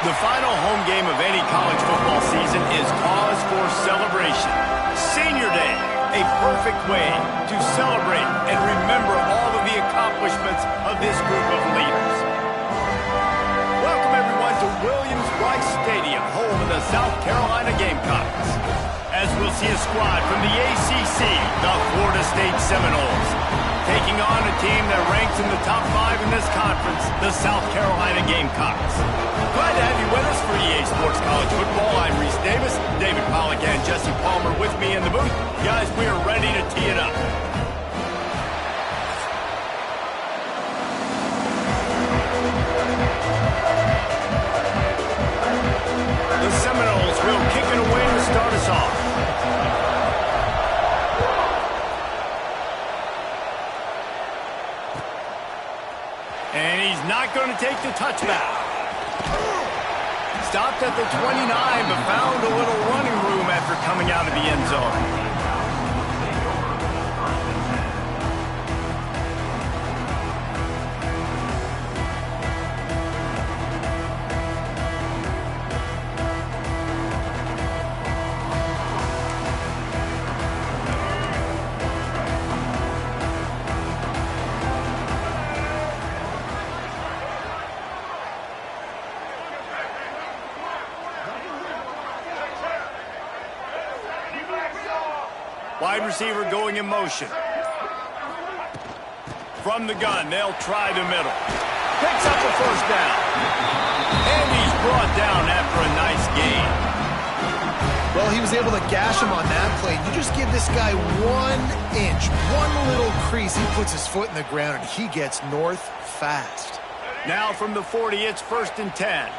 The final home game of any college football season is cause for celebration. Senior Day, a perfect way to celebrate and remember all of the accomplishments of this group of leaders. Welcome everyone to Williams-Brice Stadium, home of the South Carolina Gamecocks. As we'll see a squad from the ACC, the Florida State Seminoles, taking on a team that ranks in the top 5 in this conference, the South Carolina Gamecocks. Glad to have you with us for EA Sports College Football. I'm Reese Davis, David Pollack and Jesse Palmer with me in the booth. Guys, we are ready to tee it up. The Seminoles will kick it away to start us off. And he's not going to take the touchback. Stopped at the 29, but found a little running room after coming out of the end zone. Wide receiver going in motion. From the gun, they'll try the middle. Picks up the first down. And he's brought down after a nice gain. Well, he was able to gash him on that play. You just give this guy 1 inch, one little crease. He puts his foot in the ground, and he gets north fast. Now from the 40, it's 1st and 10.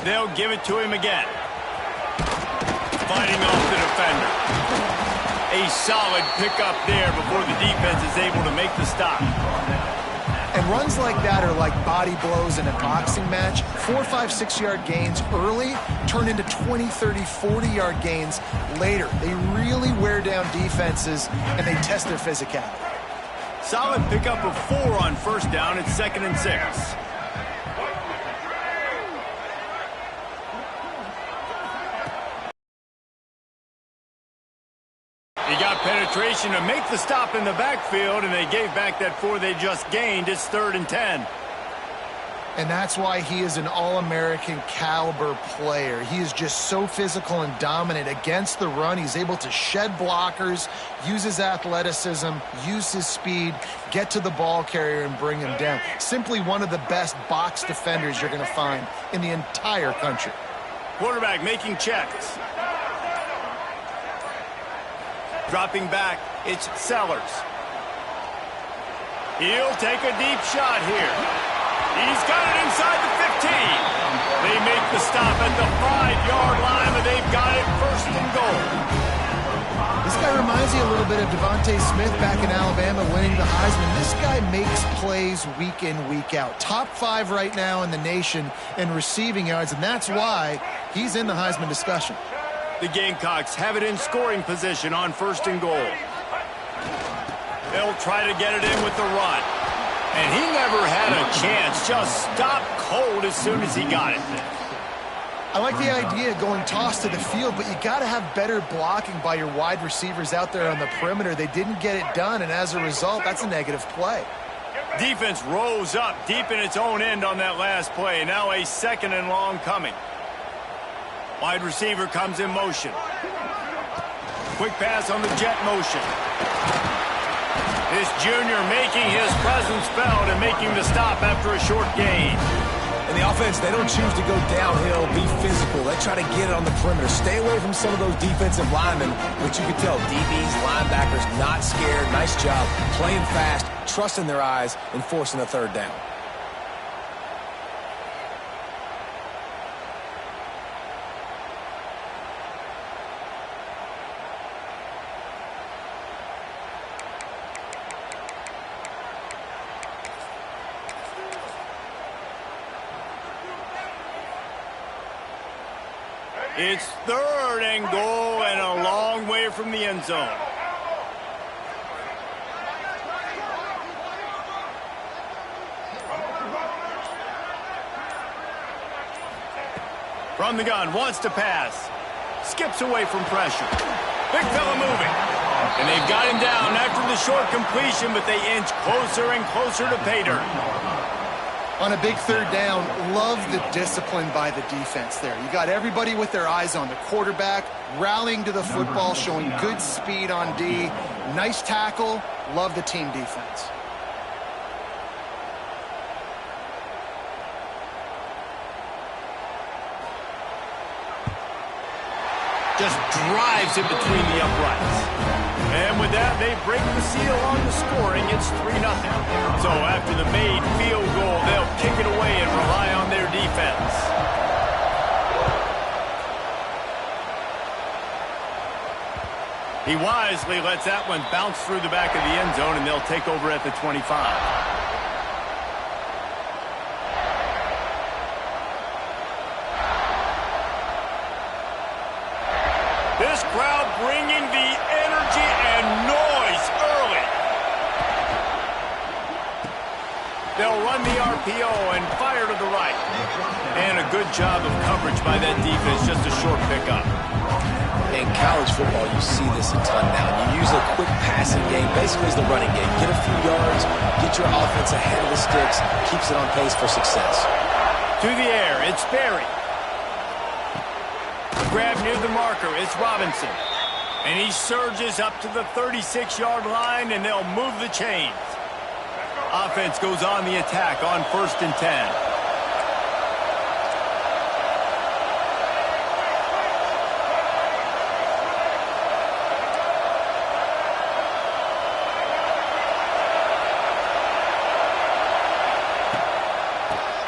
They'll give it to him again. Fighting off the defender. A solid pickup there before the defense is able to make the stop. And runs like that are like body blows in a boxing match. 4, 5, 6-yard gains early turn into 20, 30, 40-yard gains later. They really wear down defenses, and they test their physicality. Solid pickup of 4 on first down. It's 2nd and 6. He got penetration to make the stop in the backfield, and they gave back that 4 they just gained. It's 3rd and 10. And that's why he is an All-American caliber player. He is just so physical and dominant against the run. He's able to shed blockers, use his athleticism, use his speed, get to the ball carrier and bring him down. Simply one of the best box defenders you're going to find in the entire country. Quarterback making checks. Dropping back, it's Sellers. He'll take a deep shot here. He's got it inside the 15. They make the stop at the 5-yard line, but they've got it 1st and goal. This guy reminds me a little bit of Devontae Smith back in Alabama winning the Heisman. This guy makes plays week in, week out. Top 5 right now in the nation in receiving yards, and that's why he's in the Heisman discussion. The Gamecocks have it in scoring position on 1st and goal. They'll try to get it in with the run. And he never had a chance. Just stopped cold as soon as he got it. I like the idea of going toss to the field, but you got to have better blocking by your wide receivers out there on the perimeter. They didn't get it done, and as a result, that's a negative play. Defense rose up deep in its own end on that last play. Now a 2nd and long coming. Wide receiver comes in motion. Quick pass on the jet motion. This junior making his presence felt and making the stop after a short gain. In the offense, they don't choose to go downhill, be physical. They try to get it on the perimeter. Stay away from some of those defensive linemen, which you can tell, DBs, linebackers, not scared. Nice job playing fast, trusting their eyes, and forcing a 3rd down. It's 3rd and goal and a long way from the end zone. From the gun, wants to pass. Skips away from pressure. Big fella moving. And they've got him down after the short completion, but they inch closer and closer to pay dirt. On a big 3rd down, love the discipline by the defense there. You got everybody with their eyes on the quarterback, rallying to the football, showing good speed on D. Nice tackle. Love the team defense. Just drives it between the uprights. And with that, they break the seal on the scoring. It's 3-0. So after the made field goal, they'll kick it away and rely on their defense. He wisely lets that one bounce through the back of the end zone, and they'll take over at the 25. This crowd bringing the energy and noise early. They'll run the RPO and fire to the right. And a good job of coverage by that defense, just a short pickup. In college football, you see this a ton now. You use a quick passing game, basically as the running game. Get a few yards, get your offense ahead of the sticks, keeps it on pace for success. To the air, it's Berry. Grab near the marker, it's Robinson. And he surges up to the 36-yard line, and they'll move the chains. Offense goes on the attack on 1st and 10.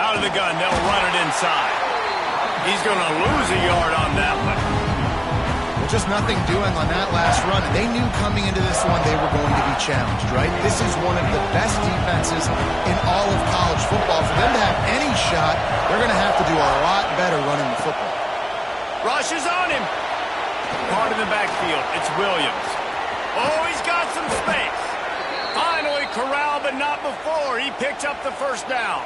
Out of the gun, they'll run it inside. He's going to lose a yard on that one. Just nothing doing on that last run. They knew coming into this one they were going to be challenged, right? This is one of the best defenses in all of college football. For them to have any shot, they're going to have to do a lot better running the football. Rush is on him. Part in the backfield, it's Williams. Oh, he's got some space. Finally corralled, but not before. He picked up the 1st down.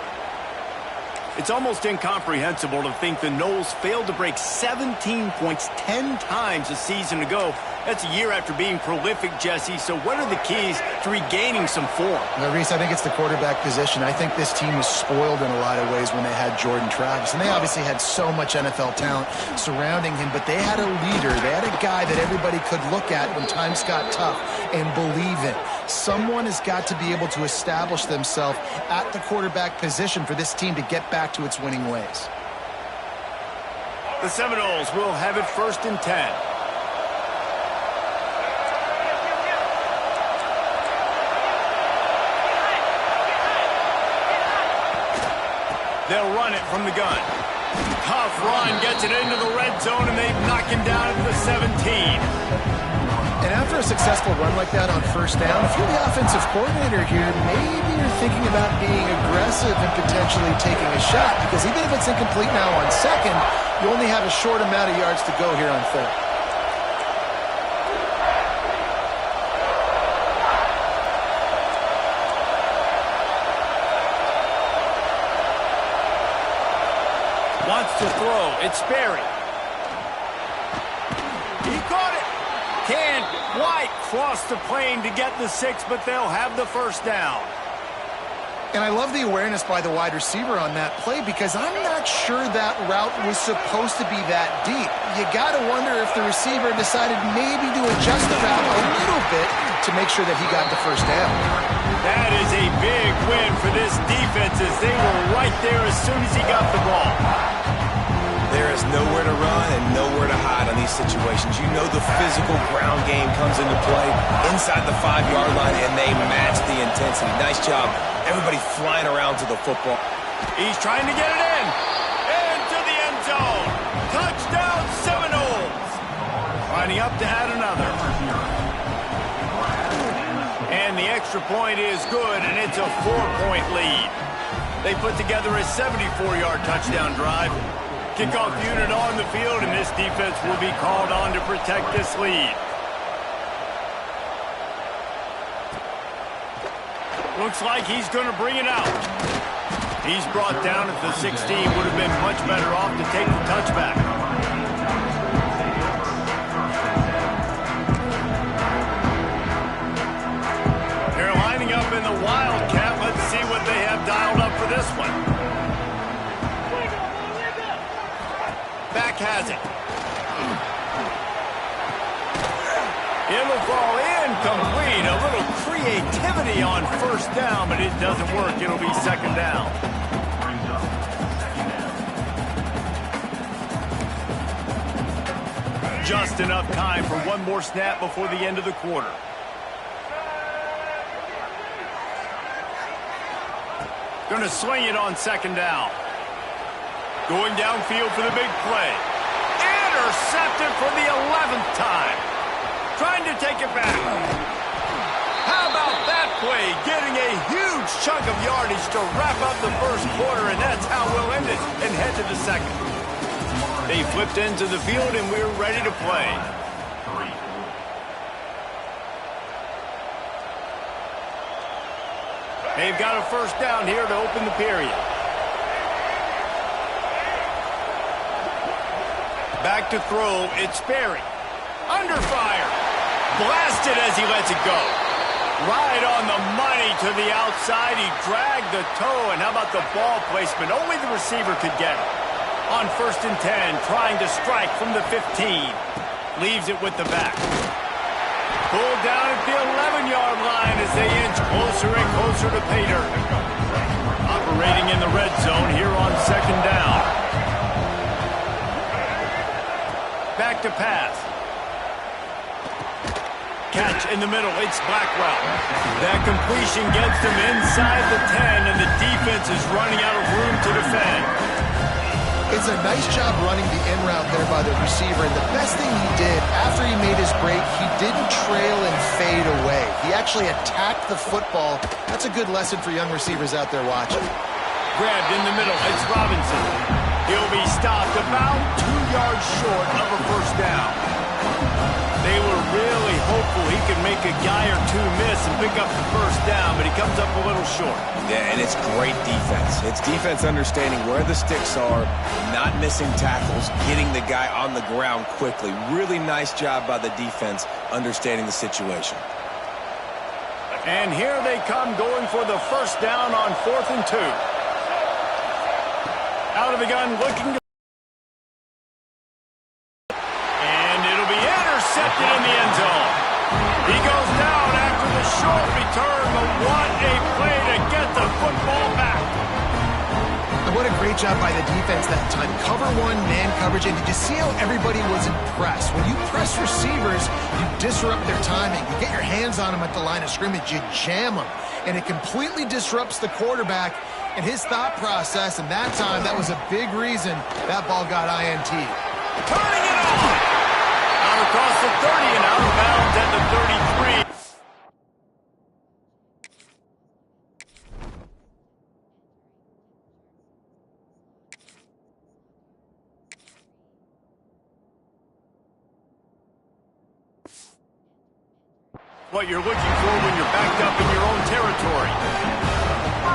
It's almost incomprehensible to think the Noles failed to break 17 points 10 times a season ago. That's a year after being prolific, Jesse. So what are the keys to regaining some form? Now, Reese, I think it's the quarterback position. I think this team was spoiled in a lot of ways when they had Jordan Travis. And they obviously had so much NFL talent surrounding him, but they had a leader. They had a guy that everybody could look at when times got tough and believe in. Someone has got to be able to establish themselves at the quarterback position for this team to get back to its winning ways. The Seminoles will have it 1st and 10. They'll run it from the gun. Tough run, gets it into the red zone, and they knock him down at the 17. And after a successful run like that on 1st down, if you're the offensive coordinator here, maybe you're thinking about being aggressive and potentially taking a shot, because even if it's incomplete now on 2nd, you only have a short amount of yards to go here on 3rd. Wants to throw. It's Berry. He caught it. Can White cross the plane to get the 6, but they'll have the 1st down. And I love the awareness by the wide receiver on that play, because I'm not sure that route was supposed to be that deep. You got to wonder if the receiver decided maybe to adjust the route a little bit to make sure that he got the 1st down. That is a big win for this defense, as they were right there as soon as he got the ball. There is nowhere to run and nowhere to hide on these situations. You know the physical ground game comes into play inside the 5-yard line, and they match the intensity. Nice job. Everybody flying around to the football. He's trying to get it in. Into the end zone. Touchdown Seminoles. Lining up to add another. And the extra point is good, and it's a 4-point lead. They put together a 74-yard touchdown drive. Kickoff unit on the field, and this defense will be called on to protect this lead. Looks like he's going to bring it out. He's brought down at the 16. Would have been much better off to take the touchback. They're lining up in the Wildcat. Let's see what they have dialed up for this one. Back has it. It'll fall incomplete. A little creativity on first down, but it doesn't work. It'll be second down. Just enough time for one more snap before the end of the quarter. Going to swing it on second down. Going downfield for the big play. Intercepted for the 11th time. Trying to take it back. How about that play? Getting a huge chunk of yardage to wrap up the first quarter, and that's how we'll end it and head to the second. They flipped into the field, and we're ready to play. They've got a first down here to open the period. Back to throw, it's Sperry. Under fire. Blasted as he lets it go. Right on the money to the outside. He dragged the toe, and how about the ball placement? Only the receiver could get it. On 1st and 10, trying to strike from the 15. Leaves it with the back. Pulled down at the 11-yard line as they inch closer and closer to pay dirt. Operating in the red zone here on second down. Back to pass. Catch in the middle, it's Blackwell. That completion gets them inside the 10, and the defense is running out of room to defend. It's a nice job running the in route there by the receiver, and the best thing he did after he made his break, he didn't trail and fade away. He actually attacked the football. That's a good lesson for young receivers out there watching. Grabbed in the middle, it's Robinson. He'll be stopped about 2 yards short of a first down. They were really hopeful he could make a guy or two miss and pick up the first down, but he comes up a little short. Yeah, and it's great defense. It's defense understanding where the sticks are, not missing tackles, getting the guy on the ground quickly. Really nice job by the defense understanding the situation. And here they come going for the first down on 4th and 2. Out of the gun, looking to... Intercepted in the end zone. He goes down after the short return, but what a play to get the football back. And what a great job by the defense that time. Cover one, man coverage, and did you see how everybody was impressed? When you press receivers, you disrupt their timing. You get your hands on them at the line of scrimmage, you jam them, and it completely disrupts the quarterback and his thought process, and that time, that was a big reason that ball got INT. Turning it on! Across the 30 and out of bounds at the 33. What you're looking for when you're backed up in your own territory.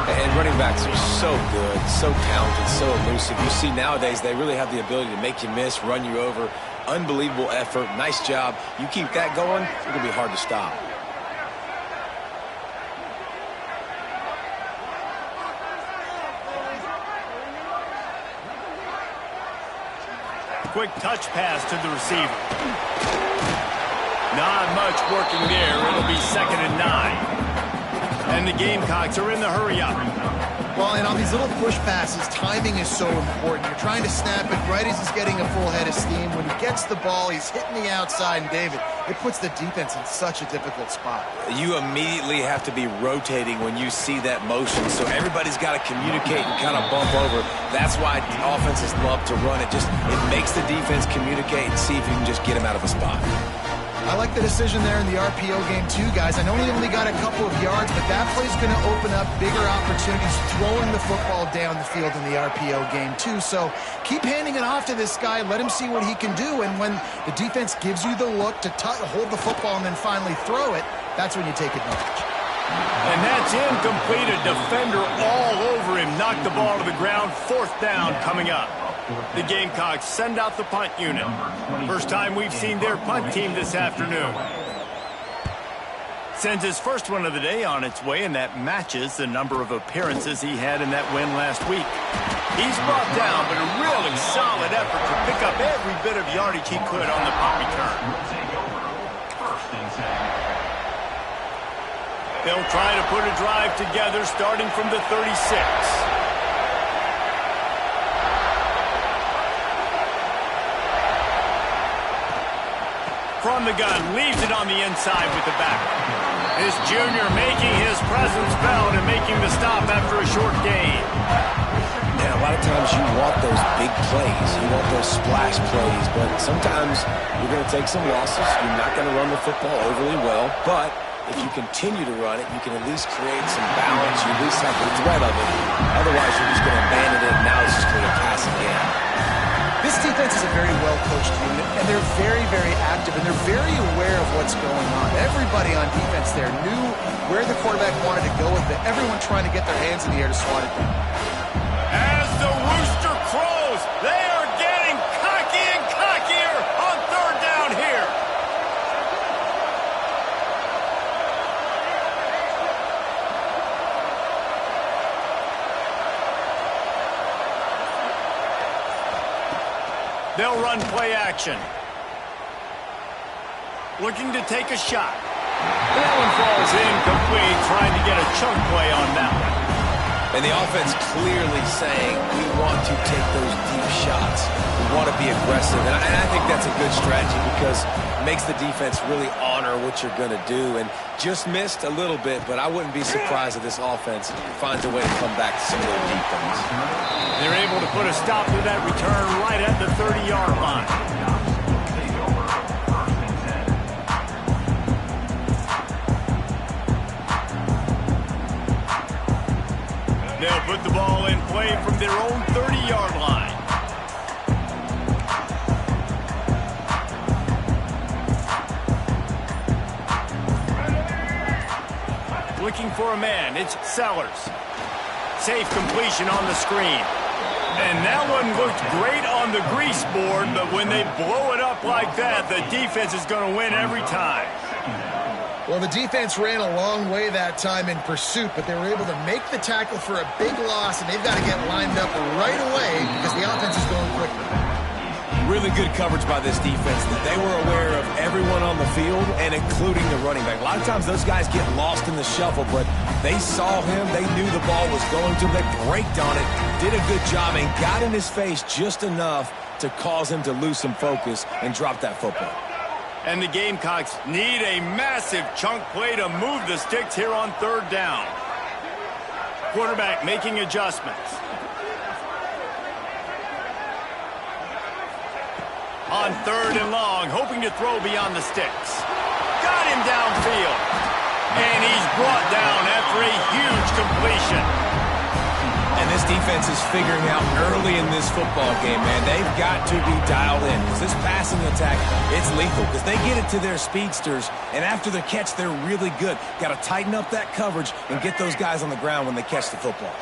And running backs are so good, so talented, so elusive. You see nowadays they really have the ability to make you miss, run you over. Unbelievable effort. Nice job. You keep that going, it's going to be hard to stop. Quick touch pass to the receiver. Not much working there. It'll be 2nd and 9. And the Gamecocks are in the hurry-up. Well, and on these little push passes, timing is so important. You're trying to snap it right as he's getting a full head of steam. When he gets the ball, he's hitting the outside, and David, it puts the defense in such a difficult spot. You immediately have to be rotating when you see that motion, so everybody's got to communicate and kind of bump over. That's why offenses love to run it. It makes the defense communicate and see if you can just get him out of a spot. I like the decision there in the RPO game too, guys. I know he only got a couple of yards, but that play's going to open up bigger opportunities throwing the football down the field in the RPO game too. So keep handing it off to this guy. Let him see what he can do. And when the defense gives you the look to hold the football and then finally throw it, that's when you take advantage. And that's incomplete. A defender all over him. Knocked the ball to the ground. 4th down coming up. The Gamecocks send out the punt unit. First time we've seen their punt team this afternoon. Sends his first one of the day on its way, and that matches the number of appearances he had in that win last week. He's brought down, but a really solid effort to pick up every bit of yardage he could on the punt return. They'll try to put a drive together starting from the 36. From the gun, leaves it on the inside with the back. This junior making his presence felt and making the stop after a short gain. Yeah, a lot of times you want those big plays. You want those splash plays, but sometimes you're going to take some losses. You're not going to run the football overly well, but if you continue to run it, you can at least create some balance. You at least have the threat of it. Otherwise, you're just going to abandon it, and now it's just going to pass again. This defense is a very well-coached unit, and they're very, very active, and they're very aware of what's going on. Everybody on defense there knew where the quarterback wanted to go with it. Everyone trying to get their hands in the air to swat it down. As the rooster crows, they are getting cocky and cockier on 3rd down here. They'll run play action. Looking to take a shot. That one falls incomplete, trying to get a chunk play on that one. And the offense clearly saying, we want to take those deep shots. We want to be aggressive. And I think that's a good strategy because it makes the defense really honor what you're going to do. And just missed a little bit, but I wouldn't be surprised if this offense finds a way to come back to some of those deep things. They're able to put a stop to that return right at the 30-yard line. They'll put the ball in play from their own 30-yard line. Looking for a man, it's Sellers. Safe completion on the screen. And that one looked great on the grease board, but when they blow it up like that, the defense is going to win every time. Well, the defense ran a long way that time in pursuit, but they were able to make the tackle for a big loss, and they've got to get lined up right away because the offense is going quickly. Really good coverage by this defense. That they were aware of everyone on the field and including the running back. A lot of times those guys get lost in the shuffle, but they saw him. They knew the ball was going to him. They braked on it, did a good job, and got in his face just enough to cause him to lose some focus and drop that football. And the Gamecocks need a massive chunk play to move the sticks here on 3rd down. Quarterback making adjustments. On 3rd and long, hoping to throw beyond the sticks. Got him downfield. And he's brought down after a huge completion. And this defense is figuring out early in this football game, man, they've got to be dialed in. Because this passing attack, it's lethal. Because they get it to their speedsters, and after the catch, they're really good. Got to tighten up that coverage and get those guys on the ground when they catch the football.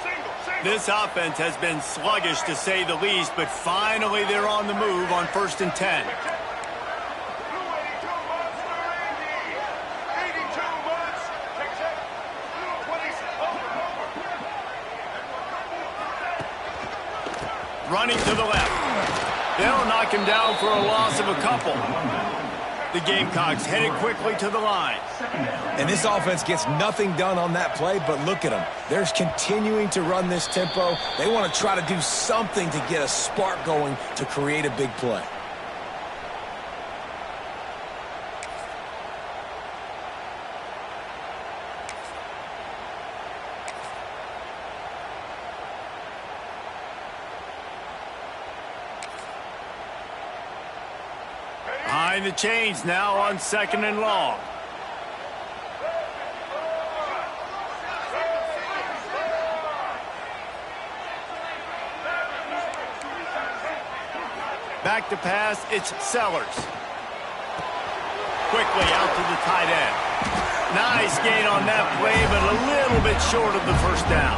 This offense has been sluggish, to say the least, but finally they're on the move on 1st and 10. Running to the left. They'll knock him down for a loss of a couple. The Gamecocks headed quickly to the line. And this offense gets nothing done on that play, but look at them. They're continuing to run this tempo. They want to try to do something to get a spark going to create a big play. Behind the chains now on 2nd and long. Back to pass, it's Sellers. Quickly out to the tight end. Nice gain on that play, but a little bit short of the first down.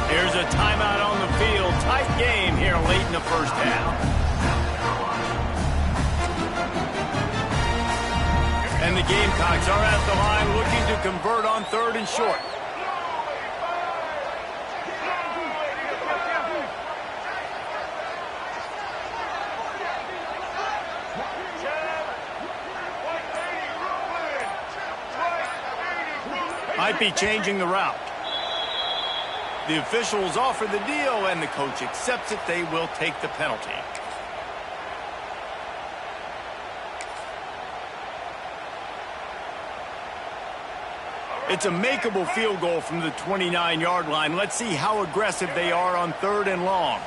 Here's a timeout on the field. Tight game here late in the first half. And the Gamecocks are at the line looking to convert on 3rd and short. Might be changing the route. The officials offer the deal, and the coach accepts it. They will take the penalty. It's a makeable field goal from the 29-yard line. Let's see how aggressive they are on 3rd and long.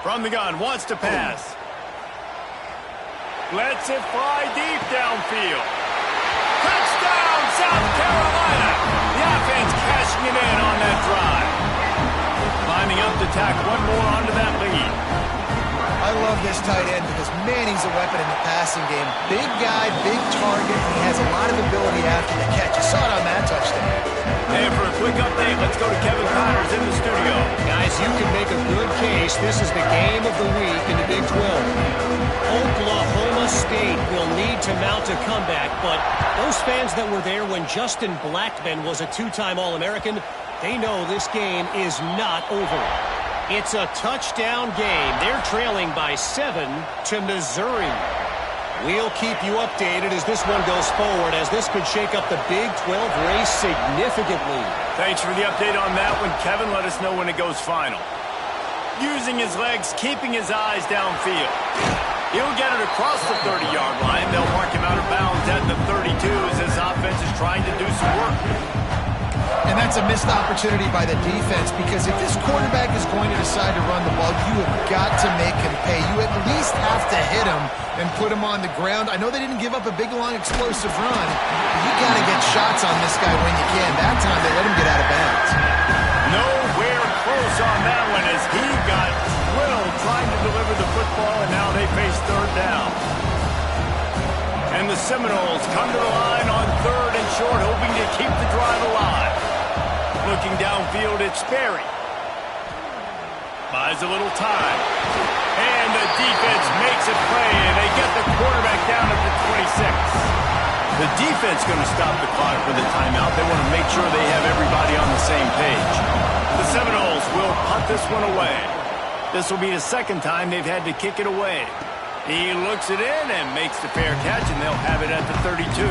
From the gun, wants to pass. Lets it fly deep downfield. Touchdown, South Carolina! The offense cashing it in on that drive. Climbing up to tack one more onto that lead. I love this tight end because, man, he's a weapon in the passing game. Big guy, big target, and he has a lot of ability after the catch. You saw it on that touchdown. And for a quick update, let's go to Kevin Connors in the studio. Guys, you can make a good case. This is the game of the week in the Big 12. Oklahoma State will need to mount a comeback, but those fans that were there when Justin Blackmon was a two-time All-American, they know this game is not over. It's a touchdown game. They're trailing by 7 to Missouri. We'll keep you updated as this one goes forward, as this could shake up the Big 12 race significantly. Thanks for the update on that one, Kevin. Let us know when it goes final. Using his legs, keeping his eyes downfield. He'll get it across the 30-yard line. They'll mark him out of bounds at the 32 as his offense is trying to do some work. And that's a missed opportunity by the defense, because if this quarterback is going to decide to run the ball, you have got to make him pay. You at least have to hit him and put him on the ground. I know they didn't give up a big, long, explosive run, but you got to get shots on this guy when you can. That time they let him get out of bounds. Nowhere close on that one as he got drilled trying to deliver the football, and now they face 3rd down. And the Seminoles come to the line on 3rd and short, hoping to keep the drive alive. Looking downfield, it's Sperry. Buys a little time. And the defense makes a play, and they get the quarterback down at the 26. The defense going to stop the clock with a timeout. They want to make sure they have everybody on the same page. The Seminoles will punt this one away. This will be the 2nd time they've had to kick it away. He looks it in and makes the fair catch, and they'll have it at the 32.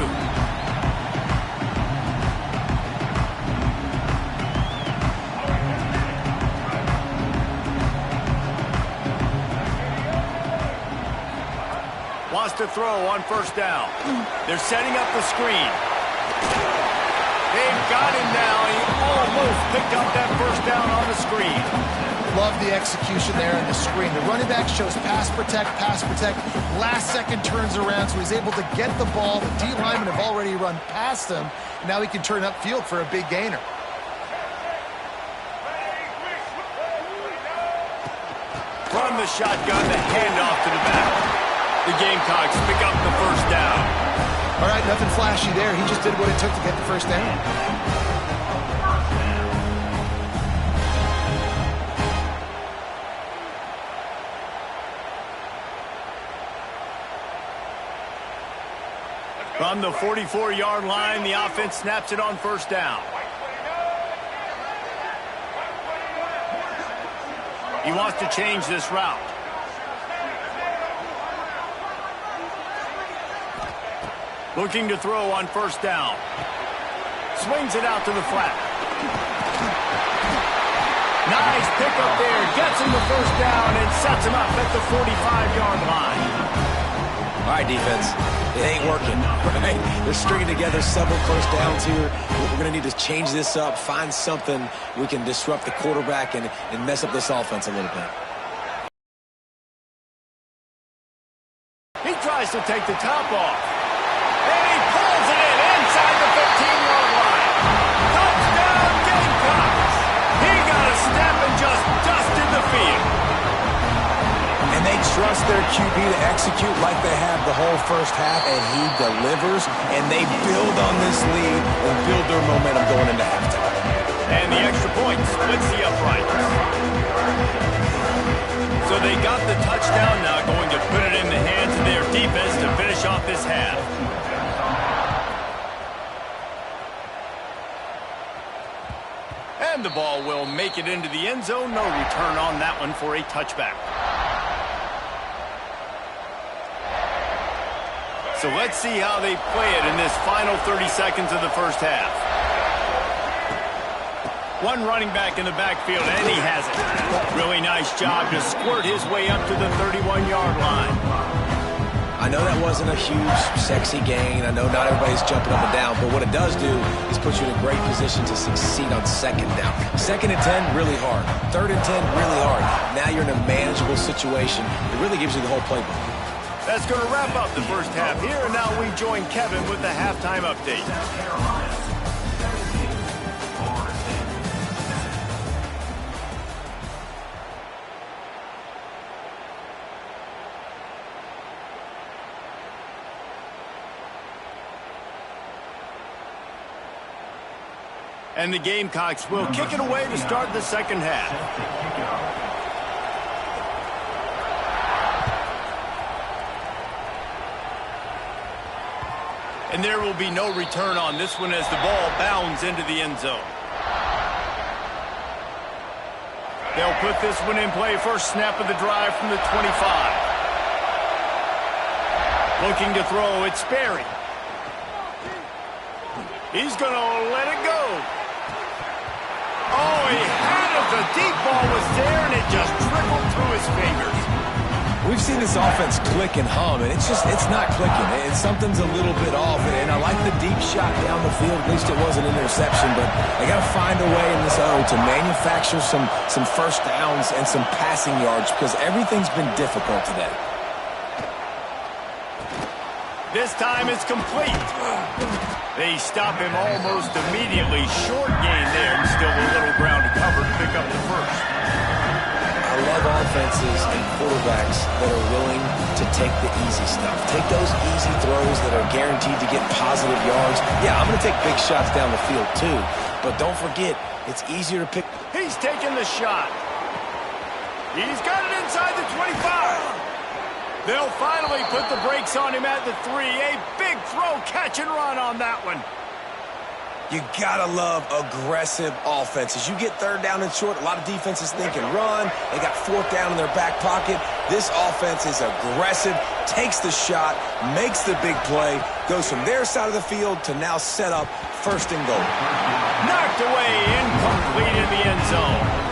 Wants to throw on 1st down. They're setting up the screen. They've got him now. He almost picked up that 1st down on the screen. Love the execution there on the screen. The running back shows pass protect, pass protect. Last second turns around, so he's able to get the ball. The D linemen have already run past him. Now he can turn upfield for a big gainer. From the shotgun, the handoff to the back. The Gamecocks pick up the 1st down. All right, nothing flashy there. He just did what it took to get the 1st down. From the 44-yard line, the offense snaps it on 1st down. He wants to change this route. Looking to throw on 1st down. Swings it out to the flat. Nice pickup there. Gets him the 1st down and sets him up at the 45-yard line. All right, defense. It ain't working, right? They're stringing together several first downs here. We're going to need to change this up, find something we can disrupt the quarterback and mess up this offense a little bit. He tries to take the top off. And he pulls it in inside the 15-yard line. Touchdown, Gamecocks! He got a step and just dusted the field. And they trust their QB to execute like they have the whole first half, and he delivers, and they build on this lead and build their momentum going into halftime. And the extra point splits the uprights. So they got the touchdown, now going to put it in the hands of their defense to finish off this half. And the ball will make it into the end zone. No return on that one for a touchback. So let's see how they play it in this final 30 seconds of the first half. One running back in the backfield, and he has it. Really nice job to squirt his way up to the 31-yard line. I know that wasn't a huge, sexy gain. I know not everybody's jumping up and down, but what it does do is put you in a great position to succeed on second down. Second and 10, really hard. Third and 10, really hard. Now you're in a manageable situation. It really gives you the whole playbook. That's going to wrap up the first half here, and now we join Kevin with the halftime update. And the Gamecocks will kick it away to start the second half. And there will be no return on this one as the ball bounds into the end zone. They'll put this one in play. First snap of the drive from the 25. Looking to throw, it's Sperry. He's going to let it go. Oh, he had it. The deep ball was there, and it just trickled through his fingers. We've seen this offense click and hum, and it's not clicking. Something's a little bit off, and I like the deep shot down the field. At least it wasn't an interception, but they got to find a way in this to manufacture some first downs and some passing yards because everything's been difficult today. This time it's complete. They stop him almost immediately. Short gain there, and still a little ground to cover to pick up the first. I love offenses and quarterbacks that are willing to take the easy stuff. Take those easy throws that are guaranteed to get positive yards. Yeah, I'm going to take big shots down the field too, but don't forget, it's easier to pick. He's taking the shot. He's got it inside the 25. They'll finally put the brakes on him at the 3. A big throw, catch and run on that one. You gotta love aggressive offenses. You get third down and short, a lot of defenses thinking run. They got fourth down in their back pocket. This offense is aggressive, takes the shot, makes the big play, goes from their side of the field to now set up first and goal. Knocked away, incomplete in the end zone.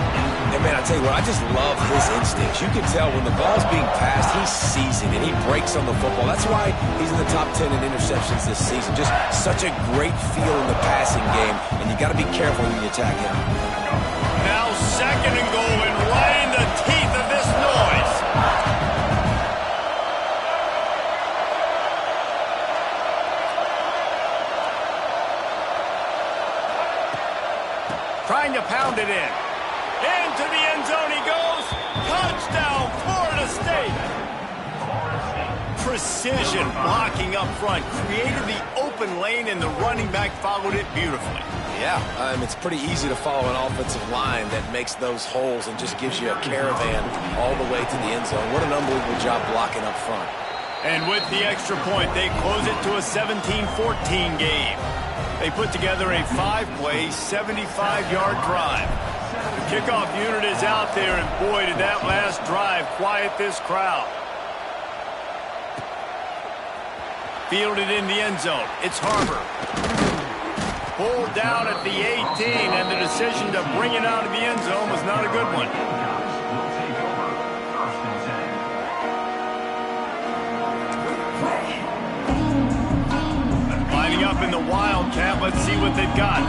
And man, I tell you what, I just love his instincts. You can tell when the ball's being passed, he sees it and he breaks on the football. That's why he's in the top 10 in interceptions this season. Just such a great feel in the passing game, and you got to be careful when you attack him. Now second and goal, and right in the teeth of this noise. Trying to pound it in. Into the end zone he goes. Touchdown, Florida State. Precision blocking up front. Created the open lane, and the running back followed it beautifully. Yeah, it's pretty easy to follow an offensive line that makes those holes and just gives you a caravan all the way to the end zone. What an unbelievable job blocking up front. And with the extra point, they close it to a 17-14 game. They put together a 5-play, 75-yard drive. The kickoff unit is out there, and boy, did that last drive quiet this crowd. Fielded in the end zone. It's Harbor. Pulled down at the 18, and the decision to bring it out of the end zone was not a good one. up in the Wildcat. Let's see what they've got.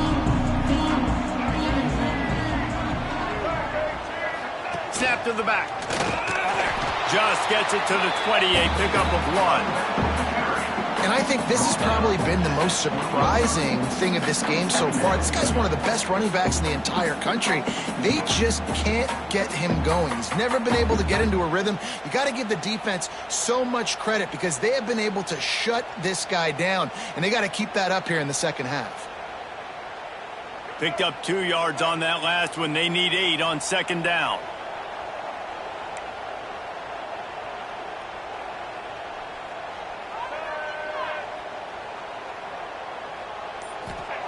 Snap to the back. Just gets it to the 28, pickup of 1. And I think this has probably been the most surprising thing of this game so far. This guy's one of the best running backs in the entire country. They just can't get him going. He's never been able to get into a rhythm. You got to give the defense so much credit because they have been able to shut this guy down, and they got to keep that up here in the second half. Picked up 2 yards on that last one. They need 8 on second down.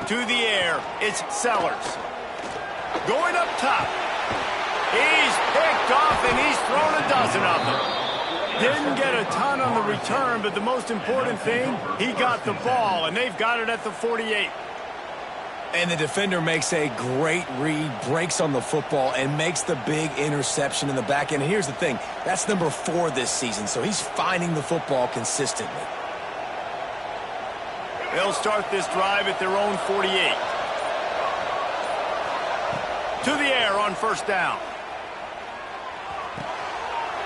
To the air, it's Sellers. Going up top. He's picked off, and he's thrown a dozen of them. Didn't get a ton on the return, but the most important thing, he got the ball, and they've got it at the 48. And the defender makes a great read, breaks on the football, and makes the big interception in the back end. And here's the thing, that's number 4 this season, so he's finding the football consistently. They'll start this drive at their own 48. To the air on first down.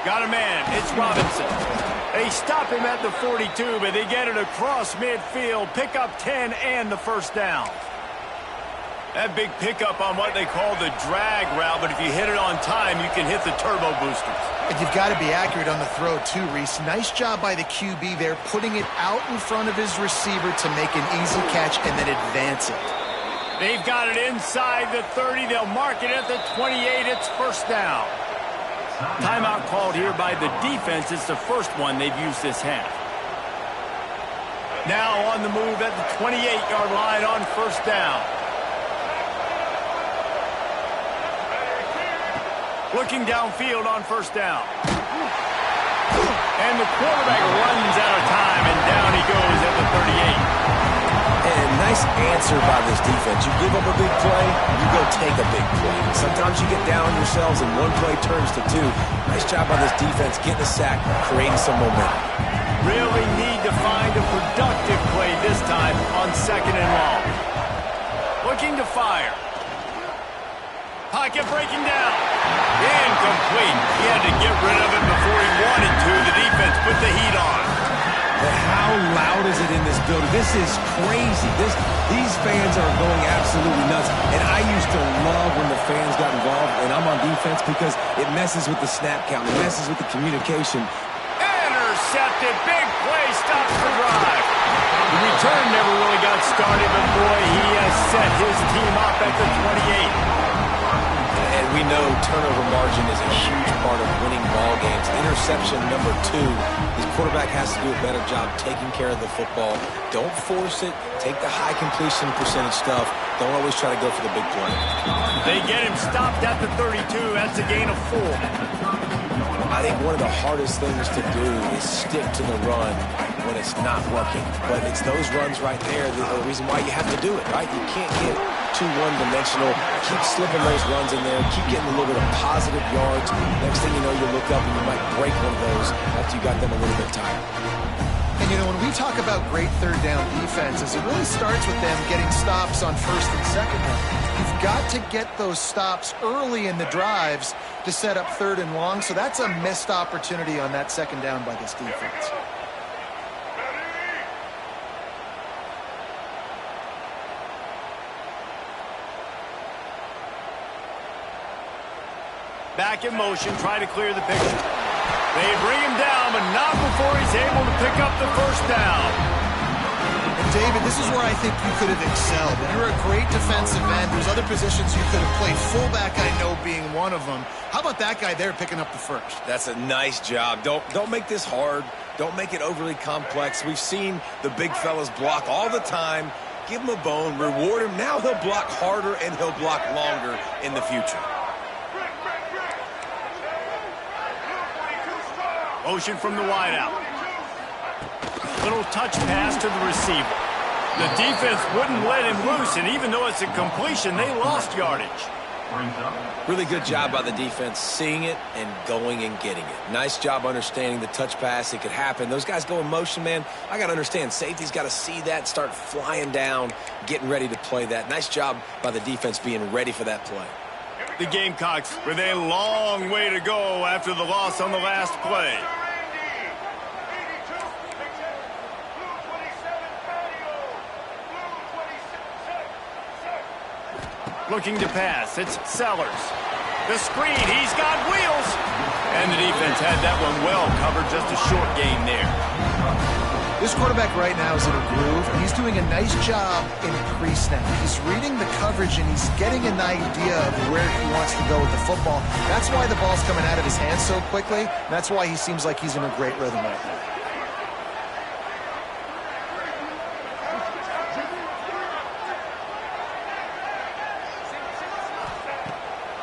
Got a man. It's Robinson. They stop him at the 42, but they get it across midfield. Pick up 10 and the first down. That big pickup on what they call the drag route, but if you hit it on time, you can hit the turbo boosters. And you've got to be accurate on the throw, too, Reese. Nice job by the QB there, putting it out in front of his receiver to make an easy catch and then advance it. They've got it inside the 30. They'll mark it at the 28. It's first down. Timeout called here by the defense. It's the first one they've used this half. Now on the move at the 28-yard line on first down. Looking downfield on first down. And the quarterback runs out of time, and down he goes at the 38. And nice answer by this defense. You give them a big play, you go take a big play. Sometimes you get down on yourselves and one play turns to 2. Nice job by this defense getting a sack, creating some momentum. Really need to find a productive play this time on second and long. Looking to fire. Pocket breaking down. Incomplete. He had to get rid of it before he wanted to. The defense put the heat on. But how loud is it in this building? This is crazy. These fans are going absolutely nuts. And I used to love when the fans got involved, and I'm on defense because it messes with the snap count. It messes with the communication. Intercepted. Big play. Stops the drive. The return never really got started, but boy, he has set his team up at the 28. And we know turnover margin is a huge part of winning ball games. Interception number 2. His quarterback has to do a better job taking care of the football. Don't force it. Take the high completion percentage stuff. Don't always try to go for the big play. They get him stopped at the 32. That's a gain of 4. I think one of the hardest things to do is stick to the run when it's not working. But it's those runs right there that are the reason why you have to do it, right? You can't get too one-dimensional. Keep slipping those runs in there. Keep getting a little bit of positive yards. Next thing you know, you look up and you might break one of those after you got them a little bit tired. And, you know, when we talk about great third down defenses, it really starts with them getting stops on first and second down. You've got to get those stops early in the drives to set up third and long, so that's a missed opportunity on that second down by this defense. Back in motion, try to clear the picture. They bring him down, but not before he's able to pick up the first down. And David, this is where I think you could have excelled. You're a great defensive end. There's other positions you could have played, fullback I know being one of them. How about that guy there picking up the first? That's a nice job. Don't make this hard. Don't make it overly complex. We've seen the big fellas block all the time. Give him a bone, reward him. Now he'll block harder and he'll block longer in the future. Motion from the wideout. Little touch pass to the receiver. The defense wouldn't let him loose, and even though it's a completion, they lost yardage. Really good job by the defense seeing it and going and getting it. Nice job understanding the touch pass. It could happen. Those guys go in motion, man. I got to understand. Safety's got to see that, start flying down, getting ready to play that. Nice job by the defense being ready for that play. The Gamecocks with a long way to go after the loss on the last play. Looking to pass, it's Sellers. The screen, he's got wheels. And the defense had that one well covered, just a short gain there. This quarterback right now is in a groove, and he's doing a nice job in pre-snap. He's reading the coverage, and he's getting an idea of where he wants to go with the football. That's why the ball's coming out of his hands so quickly. That's why he seems like he's in a great rhythm right now.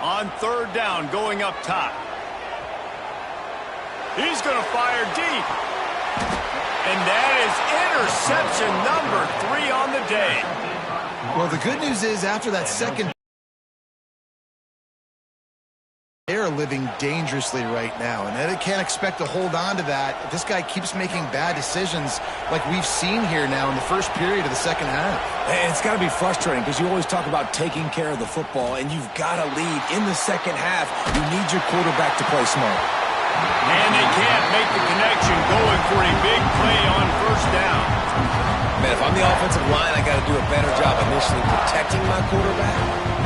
On third down, going up top. He's going to fire deep. And that is interception number 3 on the day. Well, the good news is after that second, they're living dangerously right now, and they can't expect to hold on to that. This guy keeps making bad decisions like we've seen here now in the first period of the second half. And it's got to be frustrating because you always talk about taking care of the football, and you've got to lead in the second half. You need your quarterback to play smart. And they can't make the connection, going for a big play on first down. Man, if I'm the offensive line, I got to do a better job initially protecting my quarterback.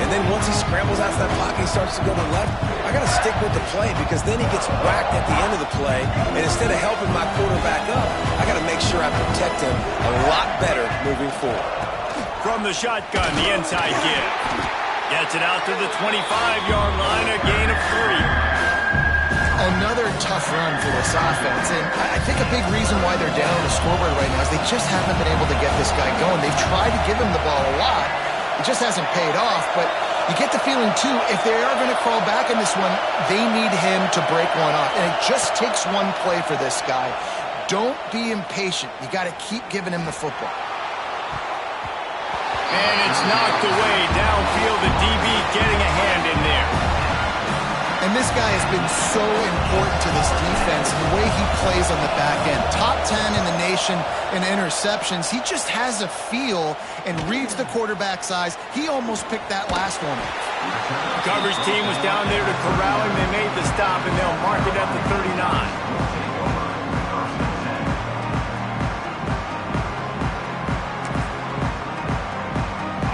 And then once he scrambles out of that pocket, he starts to go to the left, I got to stick with the play because then he gets whacked at the end of the play. And instead of helping my quarterback up, I got to make sure I protect him a lot better moving forward. From the shotgun, the inside give. Gets it out to the 25-yard line, a gain of 3. Another tough run for this offense, and I think a big reason why they're down on the scoreboard right now is they just haven't been able to get this guy going. They've tried to give him the ball a lot. It just hasn't paid off, but you get the feeling, too, if they are going to crawl back in this one, they need him to break one off, and it just takes one play for this guy. Don't be impatient. You got to keep giving him the football. And it's knocked away downfield. The DB getting a hand in there. And this guy has been so important to this defense, the way he plays on the back end. Top 10 in the nation in interceptions. He just has a feel and reads the quarterback's eyes. He almost picked that last one up. Coverage team was down there to corral him. They made the stop, and they'll mark it at the 39.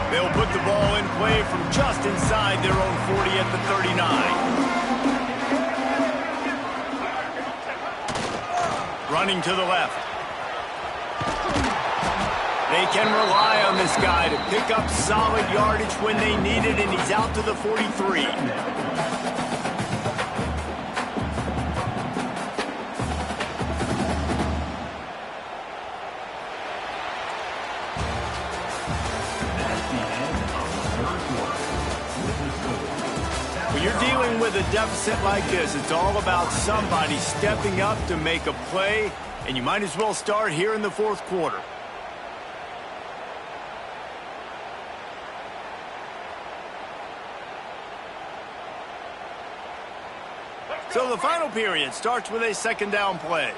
They'll put the ball in play from just inside their own 40 at the 39. Running to the left. They can rely on this guy to pick up solid yardage when they need it, and he's out to the 43. When you're dealing with a deficit like this, it's all about somebody stepping up to make a play, and you might as well start here in the fourth quarter. So the final period starts with a second down play.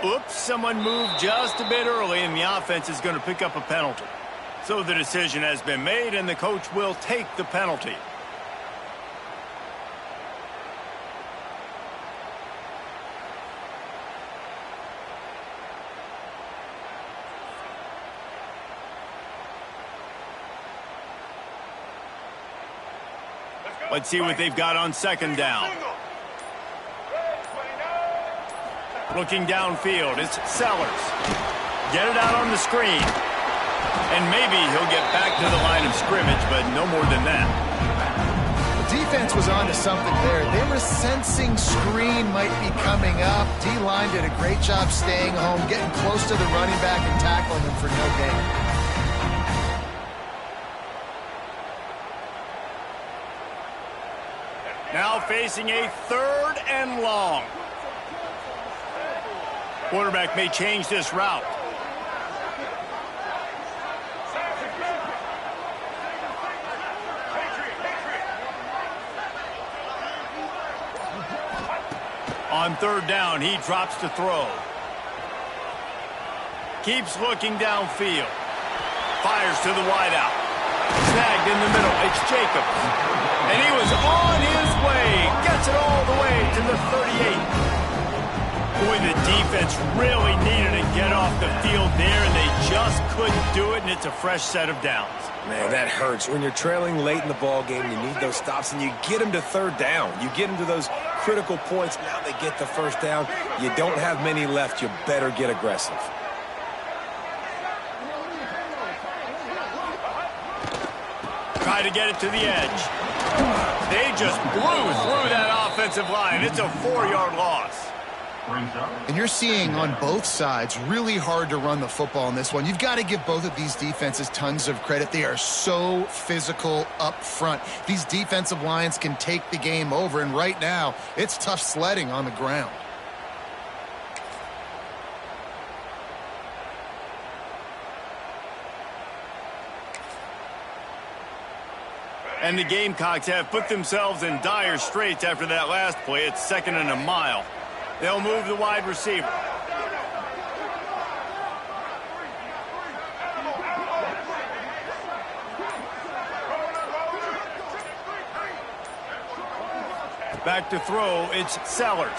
Oops, someone moved just a bit early, and the offense is going to pick up a penalty. So the decision has been made, and the coach will take the penalty. Let's see what they've got on second down. Looking downfield, it's Sellers. Get it out on the screen. And maybe he'll get back to the line of scrimmage, but no more than that. The defense was on to something there. They were sensing screen might be coming up. D-line did a great job staying home, getting close to the running back and tackling him for no gain. Now facing a third and long. Quarterback may change this route. On third down, he drops to throw. Keeps looking downfield. Fires to the wideout. Snagged in the middle. It's Jacobs. And he was on his way. Gets it all the way to the 38. Boy, the defense really needed to get off the field there, and they just couldn't do it, and it's a fresh set of downs. Man, that hurts. When you're trailing late in the ball game, you need those stops, and you get them to third down. You get them to those critical points. Now they get the first down. You don't have many left. You better get aggressive. Try to get it to the edge. They just blew through that offensive line. It's a 4-yard loss. And you're seeing on both sides really hard to run the football in this one. You've got to give both of these defenses tons of credit. They are so physical up front. These defensive lines can take the game over, and right now it's tough sledding on the ground. And the Gamecocks have put themselves in dire straits after that last play. It's 2nd and a mile. They'll move the wide receiver. Back to throw, it's Sellers.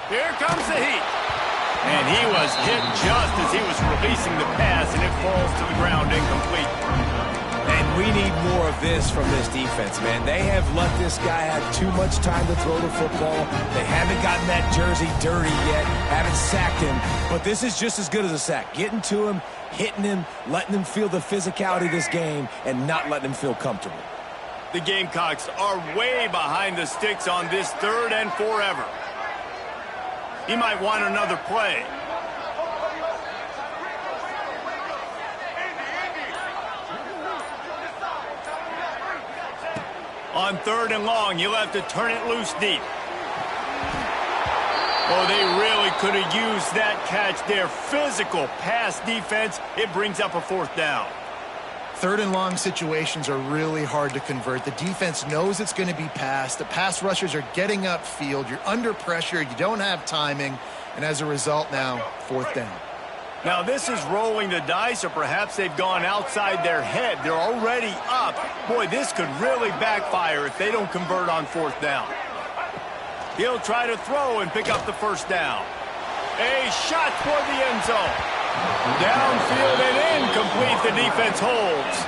Here comes the heat. And he was hit just as he was releasing the pass, and it falls to the ground incomplete. And we need more of this from this defense, man. They have let this guy have too much time to throw the football. They haven't gotten that jersey dirty yet, haven't sacked him. But this is just as good as a sack. Getting to him, hitting him, letting him feel the physicality of this game, and not letting him feel comfortable. The Gamecocks are way behind the sticks on this 3rd and forever. He might want another play. On 3rd and long, you'll have to turn it loose deep. Oh, they really could have used that catch there. Physical pass defense. It brings up a 4th down. 3rd and long situations are really hard to convert. The defense knows it's going to be passed. The pass rushers are getting upfield. You're under pressure. You don't have timing. And as a result now, 4th down. Now this is rolling the dice, or perhaps they've gone outside their head. They're already up. Boy, this could really backfire if they don't convert on 4th down. He'll try to throw and pick up the 1st down. A shot toward the end zone. Downfield and incomplete. The defense holds.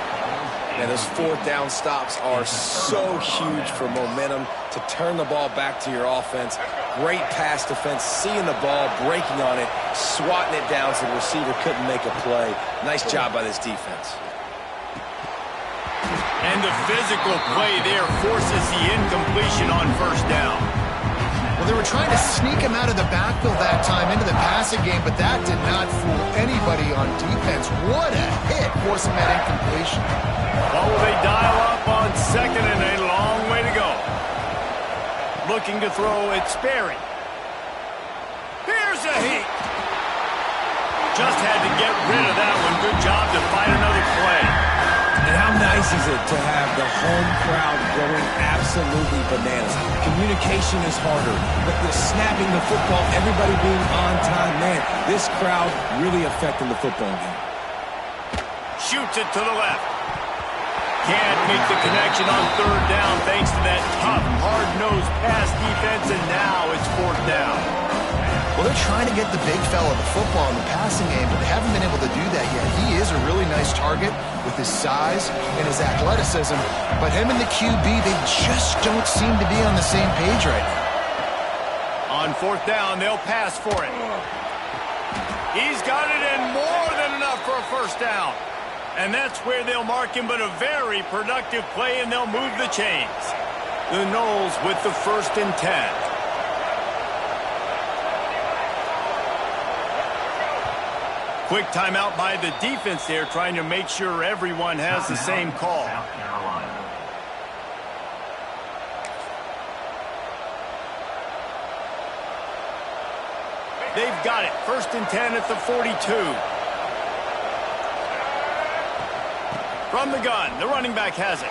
And those 4th down stops are so huge for momentum to turn the ball back to your offense. Great pass defense, seeing the ball, breaking on it, swatting it down so the receiver couldn't make a play. Nice job by this defense. And the physical play there forces the incompletion on 1st down. Well, they were trying to sneak him out of the backfield that time into the passing game, but that did not fool anybody on defense. What a hit, forcing that incompletion. Well, will they dial up on 2nd and a long way to go? Looking to throw, it's Sperry. Here's a heat. Just had to get rid of that one. Good job to find another play. And how nice is it to have the home crowd going absolutely bananas? Communication is harder, but the snapping the football, everybody being on time, man, this crowd really affecting the football game. Shoots it to the left. Can't make the connection on 3rd down thanks to that tough, hard-nosed pass defense, and now it's 4th down. Well, they're trying to get the big fella the football in the passing game, but they haven't been able to do that yet. He is a really nice target with his size and his athleticism, but him and the QB, they just don't seem to be on the same page right now. On 4th down, they'll pass for it. He's got it in more than enough for a 1st down. And that's where they'll mark him, but a very productive play, and they'll move the chains. The Noles with the 1st and 10. Quick timeout by the defense there, trying to make sure everyone has the same call. They've got it. 1st and 10 at the 42. From the gun, the running back has it.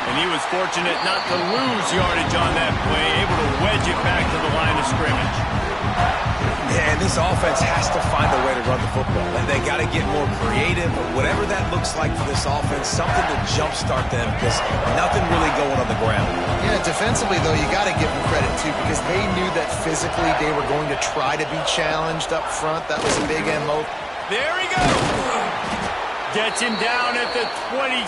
And he was fortunate not to lose yardage on that play, able to wedge it back to the line of scrimmage. Yeah, and this offense has to find a way to run the football. They got to get more creative, or whatever that looks like for this offense, something to jumpstart them, because nothing really going on the ground. Yeah, defensively, though, you got to give them credit, too, because they knew that physically they were going to try to be challenged up front. That was a big MO. There he goes. Gets him down at the 26.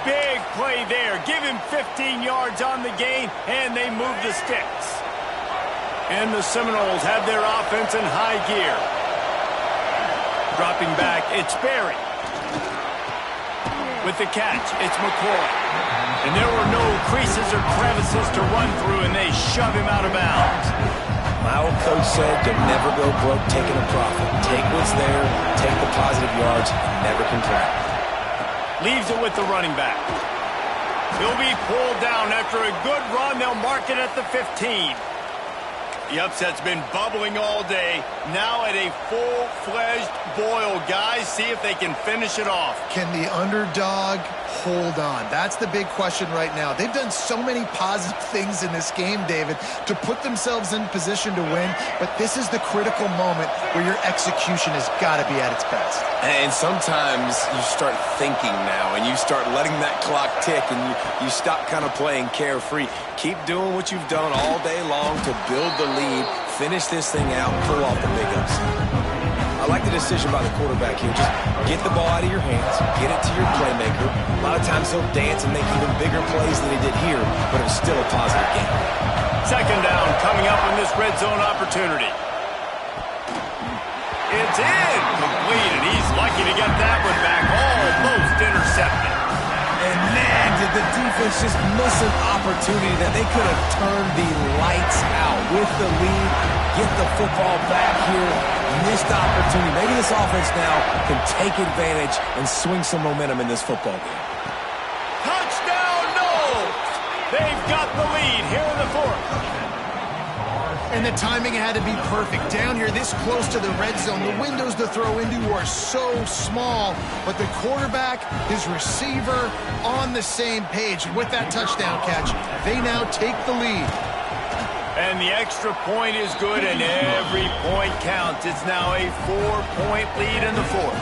Big play there. Give him 15 yards on the gain, and they move the sticks. And the Seminoles have their offense in high gear. Dropping back, it's Berry. With the catch, it's McCoy. And there were no creases or crevices to run through, and they shove him out of bounds. My old coach said to never go broke taking a profit. Take what's there, take the positive yards, and never complain. Leaves it with the running back. He'll be pulled down after a good run. They'll mark it at the 15. The upset's been bubbling all day. Now at a full-fledged boil. Guys, see if they can finish it off. Can the underdog hold on? That's the big question right now. They've done so many positive things in this game, David, to put themselves in position to win, but this is the critical moment where your execution has got to be at its best. And sometimes you start thinking now, and you start letting that clock tick, and you stop kind of playing carefree. Keep doing what you've done all day long to build the lead, finish this thing out, pull off the big upset. I like the decision by the quarterback here. Just get the ball out of your hands, get it to your playmaker. A lot of times he'll dance and make even bigger plays than he did here, but it was still a positive game. Second down coming up in this red zone opportunity. It's in, complete, and he's lucky to get that one back, almost intercepted. And man, did the defense just miss an opportunity that they could have turned the lights out with the lead, get the football back here, missed opportunity. Maybe this offense now can take advantage and swing some momentum in this football game. Touchdown, Noles! They've got the lead here in the fourth. And the timing had to be perfect. Down here, this close to the red zone, the windows to throw into are so small, but the quarterback, his receiver, on the same page. And with that touchdown catch, they now take the lead. And the extra point is good, and every point counts. It's now a 4-point lead in the fourth.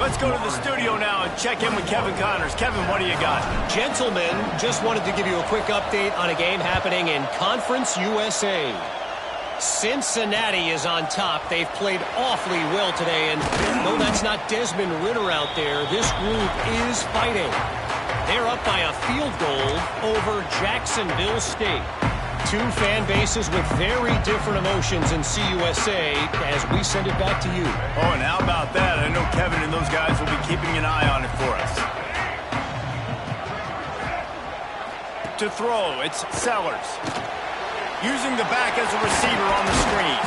Let's go to the studio now and check in with Kevin Connors. Kevin, what do you got? Gentlemen, just wanted to give you a quick update on a game happening in Conference USA. Cincinnati is on top. They've played awfully well today, and though that's not Desmond Ridder out there, this group is fighting. They're up by a field goal over Jacksonville State. Two fan bases with very different emotions in CUSA as we send it back to you. Oh, and how about that? I know Kevin and those guys will be keeping an eye on it for us. To throw, it's Sellers. Using the back as a receiver on the screen.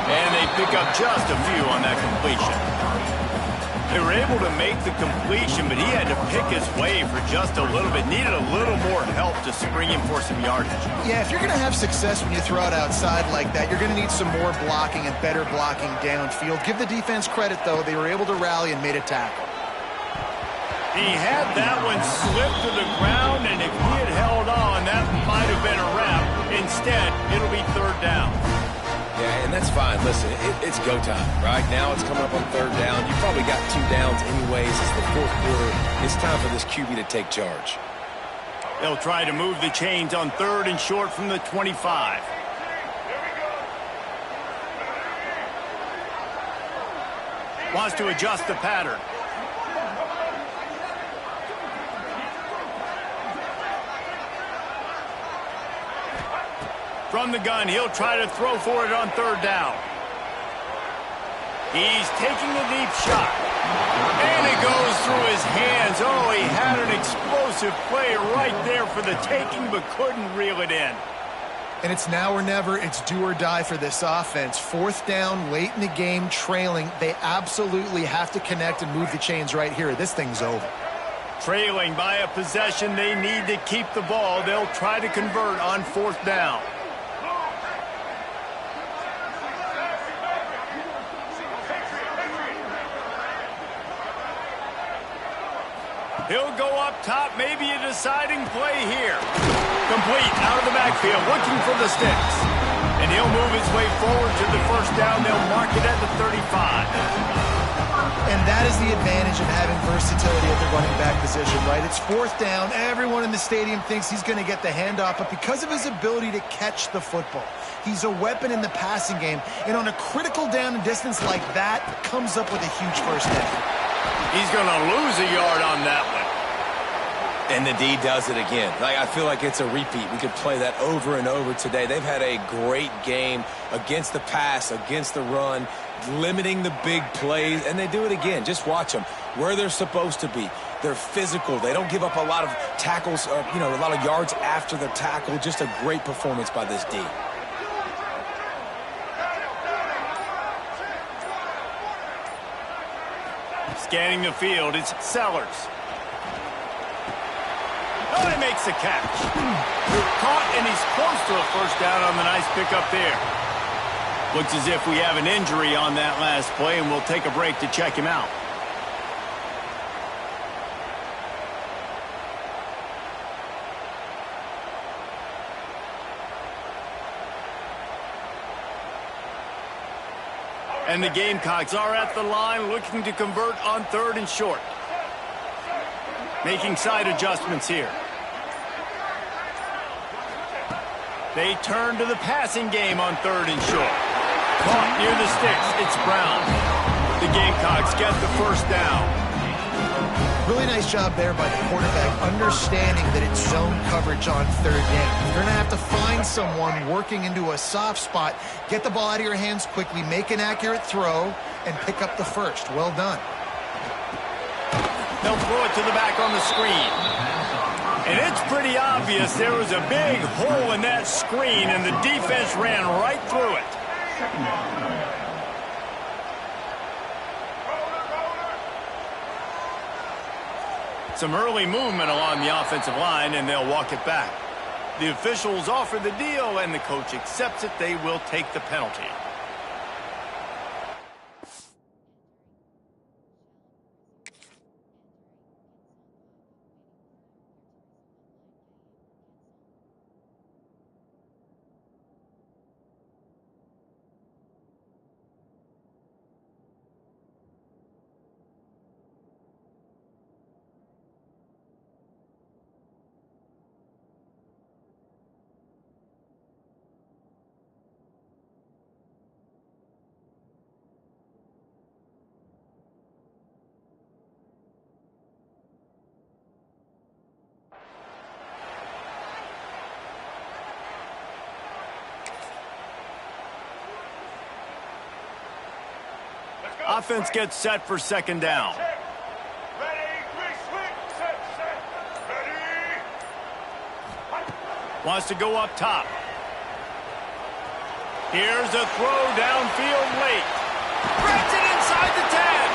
And they pick up just a few on that completion. They were able to make the completion, but he had to pick his way for just a little bit. Needed a little more help to spring him for some yardage. Yeah, if you're going to have success when you throw it outside like that, you're going to need some more blocking and better blocking downfield. Give the defense credit, though. They were able to rally and made a tackle. He had that one slip to the ground, and if he had held on, that might have been a wrap. Instead, it'll be third down. Yeah, and that's fine. Listen, it's go time, right? Now it's coming up on third down. You probably got 2 downs anyways. It's the fourth quarter. It's time for this QB to take charge. They'll try to move the chains on third and short from the 25. Wants to adjust the pattern. From the gun, he'll try to throw for it on third down. He's taking a deep shot. And it goes through his hands. Oh, he had an explosive play right there for the taking, but couldn't reel it in. And it's now or never. It's do or die for this offense. Fourth down, late in the game, trailing. They absolutely have to connect and move the chains right here. This thing's over. Trailing by a possession, they need to keep the ball. They'll try to convert on fourth down. He'll go up top, maybe a deciding play here. Complete, out of the backfield, looking for the sticks. And he'll move his way forward to the first down. They'll mark it at the 35. And that is the advantage of having versatility at the running back position, right? It's fourth down. Everyone in the stadium thinks he's going to get the handoff, but because of his ability to catch the football, he's a weapon in the passing game. And on a critical down and distance like that, comes up with a huge first down. He's going to lose a yard on that one. And the D does it again. I feel like it's a repeat. We could play that over and over today. They've had a great game against the pass, against the run, limiting the big plays, and they do it again. Just watch them where they're supposed to be. They're physical. They don't give up a lot of tackles, a lot of yards after the tackle. Just a great performance by this D. Scanning the field, it's Sellers. Oh, he makes the catch. Caught, and he's close to a first down on the nice pickup there. Looks as if we have an injury on that last play, and we'll take a break to check him out. And the Gamecocks are at the line looking to convert on 3rd and short. Making side adjustments here. They turn to the passing game on 3rd and short. Caught near the sticks. It's Brown. The Gamecocks get the first down. Really nice job there by the quarterback, understanding that it's zone coverage on 3rd down. You're going to have to find someone working into a soft spot, get the ball out of your hands quickly, make an accurate throw, and pick up the first. Well done. They'll throw it to the back on the screen. And it's pretty obvious there was a big hole in that screen, and the defense ran right through it. Some early movement along the offensive line, and they'll walk it back. The officials offer the deal, and the coach accepts it. They will take the penalty. Offense gets set for 2nd down. Wants to go up top. Here's a throw downfield late. Grabs it inside the 10.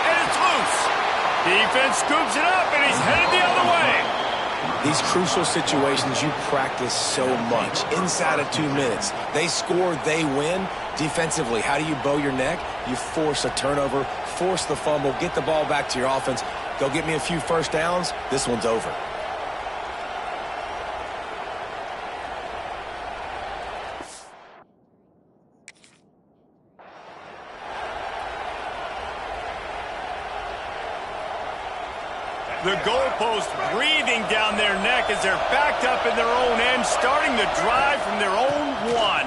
And it's loose. Defense scoops it up, and he's headed the other way. These crucial situations you practice so much. Inside of 2 minutes, they score, they win. Defensively, how do you bow your neck? You force a turnover, force the fumble, get the ball back to your offense. Go get me a few first downs. This one's over. The goalpost breathing down their neck as they're backed up in their own end, starting the drive from their own 1.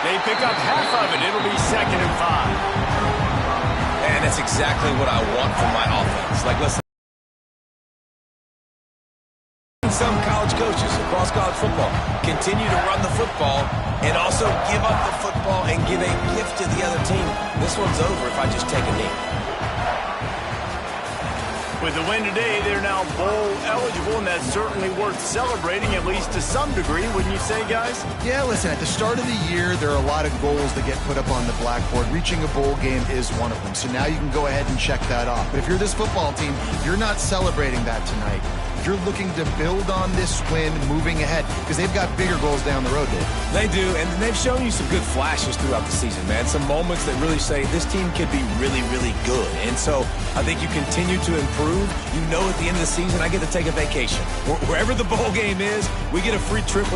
They pick up half of it. It'll be 2nd and 5. And that's exactly what I want from my offense. Like, listen, some college coaches across college football continue to run the football and also give up the football and give a gift to the other team. This one's over if I just take a knee. With the win today, they're now bowl eligible, and that's certainly worth celebrating, at least to some degree, wouldn't you say, guys? Yeah, listen, at the start of the year, there are a lot of goals that get put up on the blackboard. Reaching a bowl game is one of them. So now you can go ahead and check that off. But if you're this football team, you're not celebrating that tonight. you're looking to build on this win moving ahead because they've got bigger goals down the road, Dave. They do, and they've shown you some good flashes throughout the season, man. Some moments that really say this team could be really, really good. And so I think you continue to improve. You know at the end of the season, I get to take a vacation. Wherever the bowl game is, we get a free trip with